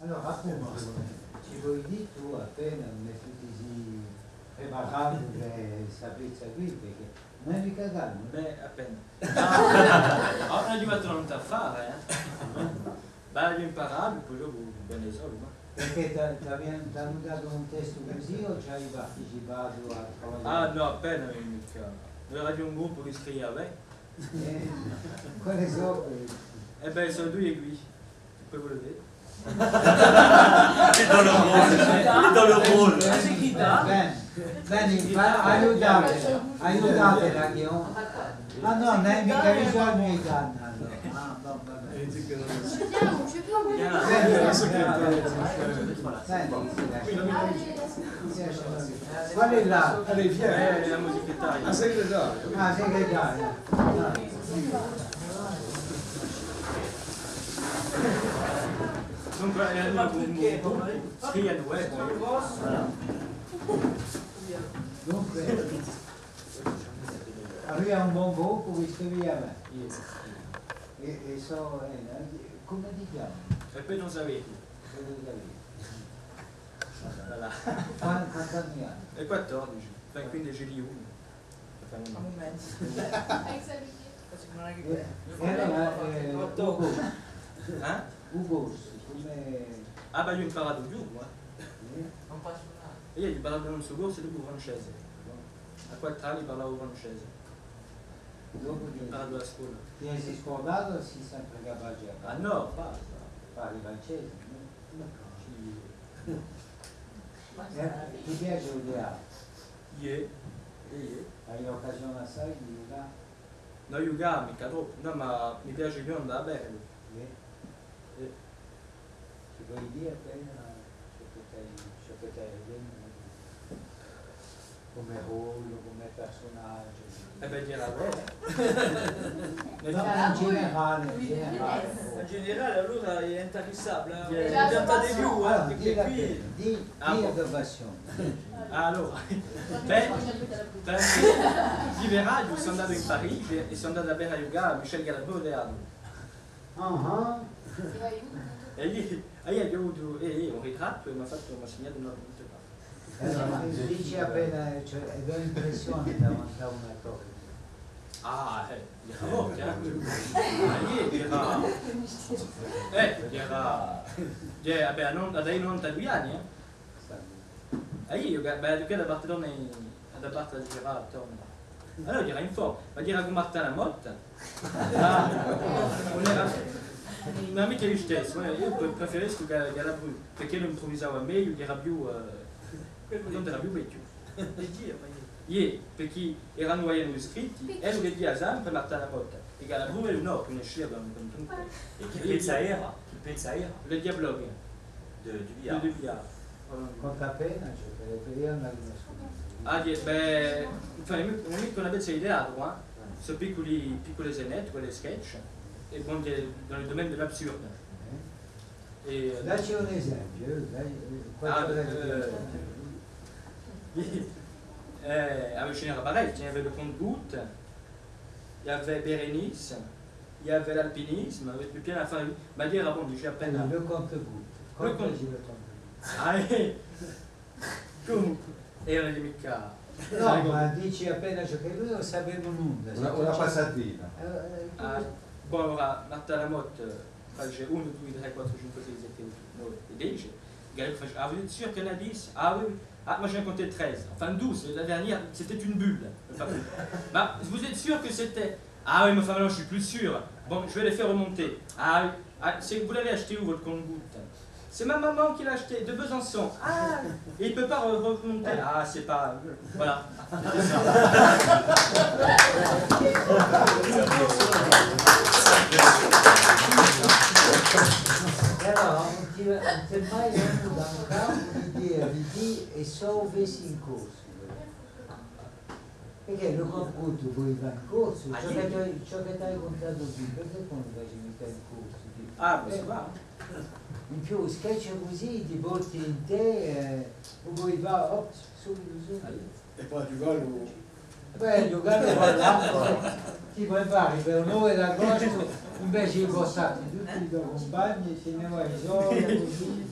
Allora, appunto, ci vuoi dire tu appena non è tutti preparato per questa pizza qui, perché non è mica calmo. Beh, appena. Oggi è arrivato non da fare, Beh, io imparavo, poi dopo bene solo, ma... Perché ti hanno dato un testo così o ci hai partecipato a trovare? Ah no, appena mica. Era di un gruppo che scriveva, Quali sono quelli? E beh, sono due e qui. Poi ve lo vedete. Dans le rôle. Bene, aiutate Ragion. Ah no, non hai mica bisogno di canna. Ah, va bene. Qual è là? Allez, viens. La musica Un segretario. Ah, segretario. Dunque, scrivono web. Dunque, aveva un buon gruppo che scriveva. E so, come ti chiami? E poi non sapete. Voilà. Quanti anni hai? E 14, 15 di 1. Un momento. Ugo. Eh? Ugo, come... Ah beh, io ho imparato più, Non posso fare. E io ho imparato non su corso e dopo francese. A 4 anni parlavo francese. Dopo Ho imparato alla scuola. ti sei scordato o sei sempre capace a Ah no, basta. fare francese? Sì. Ti piace il teatro? Yeah. Hai l'occasione assai di giocare? No, io mica troppo. No, ma mi piace più andare a bello. Ci puoi dire appena ciò che stai vedendo? Come ruolo, come personaggio? E beh, era bene. No, in generale, in generale. In generale allora è interessabile. Yeah. Diventa di più, Allora, perché qui... di la passione. Allora, beh, vive radio, sono andato in Parigi e sono andato a bere a giocare a Michel Galabru Teatro. E lì ho avuto un ritratto e mi ha segnato una punta. Allora, dici appena, cioè, do impressione davanti a un attore. Ah, vabbè, non italiani, E io, beh, che da parte donne, da parte del girato. Allora era in forma, ma era con Marta la Motta. Non era mica io stesso, io preferisco Galabru, perché lo improvvisava meglio, era più, non era più vecchio. Perché erano iscritti, e lo vediva sempre Marta la Motta. E Galabru no, conosceva un trucco. E chi pensa era? Le dialoghi. Du billard. Conta appena, cioè, per io non la conosco. Ah, beh, non mi avete ideato, sono piccole scenette, quelle sketch, e dans le domaine de l'absurde. Dacci un esempio, Avec Général Barret, il y avait le compte-goutte, il y avait Bérénice, il y avait l'alpinisme, avec le pied à la fin. Ma dire, bon, j'ai à peine. Le compte-goutte. Le compte-goutte. Ah, comunque, erano di mica. No, ma dici appena ciò che lui non sapeva nulla. Una passatina. Bon, allora, Marta la Motte face 1, 2, 3, 4, 5, 6, 7, 8, 9 et 10. Galop face, ah, vous êtes sûr qu'il y en a 10? Ah oui, oui. Ah, moi j'en ai compté 13. Enfin 12, la dernière, c'était une bulle. Enfin, bah, vous êtes sûr que c'était... Ah oui, mais enfin, non, je suis plus sûr. Bon, je vais les faire remonter. Ah oui, ah, vous l'avez acheté où, votre compte-goutte? C'est ma maman qui l'a acheté, de Besançon. Ah, et il ne peut pas remonter. Ah, c'est pas... Voilà. Allora, non ti è mai venuto da un campo l'idea di dire e so avessi in corso? Perché lo computo poi va in corso, ciò che ti hai contato qui, perché non facevi mica in corso? Ah, ma si va. In più sketch così ti porti in te, poi va, subito. E poi giocare Poi giocare con l'acqua. ti prepari per il 9 d'agosto, invece i portati tutti i tuoi compagni, ce ne vai solo così.